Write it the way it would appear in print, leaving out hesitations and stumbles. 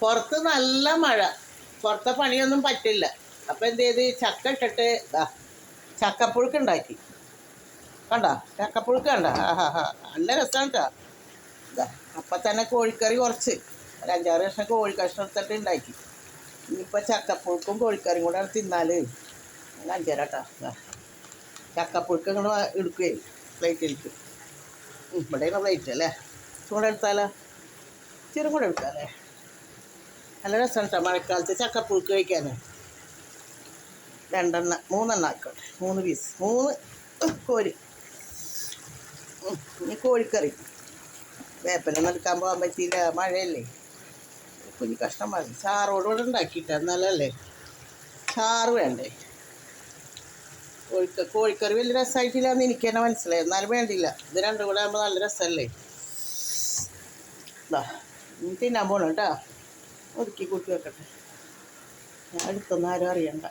പുറത്ത് നല്ല മഴ, പുറത്തെ പണിയൊന്നും പറ്റില്ല. അപ്പം എന്ത് ചെയ്ത് ചക്ക ഇട്ടിട്ട് ചക്കപ്പുഴുക്ക് ഉണ്ടാക്കി. കണ്ട ചക്കപ്പുഴുക്ക് കണ്ട, നല്ല രസമാണ് കേട്ടോ. അപ്പം തന്നെ കോഴിക്കറി കുറച്ച് ഒരു 5-6 കഷ്ണം കോഴി കഷ്ണം എടുത്തിട്ട് ഉണ്ടാക്കി. ഇനിയിപ്പോൾ ചക്കപ്പുഴുക്കും കോഴിക്കറിയും കൂടെ തിന്നാൽ അഞ്ചര കേട്ടോ. ചക്കപ്പുഴുക്ക് ഇങ്ങനെ എടുക്കുകയെ പ്ലേറ്റിലേക്ക്. ഇവിടെയാണ് പ്ലേറ്റ് അല്ലേ, ചൂടെ എടുത്താലോ, ഇച്ചിരി കൂടെ എടുക്കാമല്ലേ. നല്ല രസമാണ് കേട്ടോ മഴക്കാലത്ത് ചക്കപ്പുഴുക്ക് കഴിക്കാൻ. 3 ആയിക്കോട്ടെ, 3 പീസ്, 3 കോരി. ഇനി കോഴിക്കറി വേപ്പിലൊന്നും എടുക്കാൻ പോകാൻ പറ്റിയില്ല, മഴയല്ലേ. കുഞ്ഞു കഷ്ണം മതി, ചാറോട് കൂടെ ഉണ്ടാക്കിയിട്ട് എന്നാലല്ലേ ചാറ് വേണ്ടേ. കോഴിക്കറി വലിയ രസമായിട്ടില്ല എന്ന് എനിക്ക് തന്നെ മനസ്സിലായി, എന്നാലും വേണ്ടില്ല. ഇത് രണ്ടും കൂടെ ആകുമ്പോൾ നല്ല രസമല്ലേ. ഇനി തിന്നാൻ പോകണം കേട്ടോ. ഒതുക്കി കൂട്ടി വെക്കട്ടെ, അടുത്തൊന്നും ആരും അറിയണ്ട.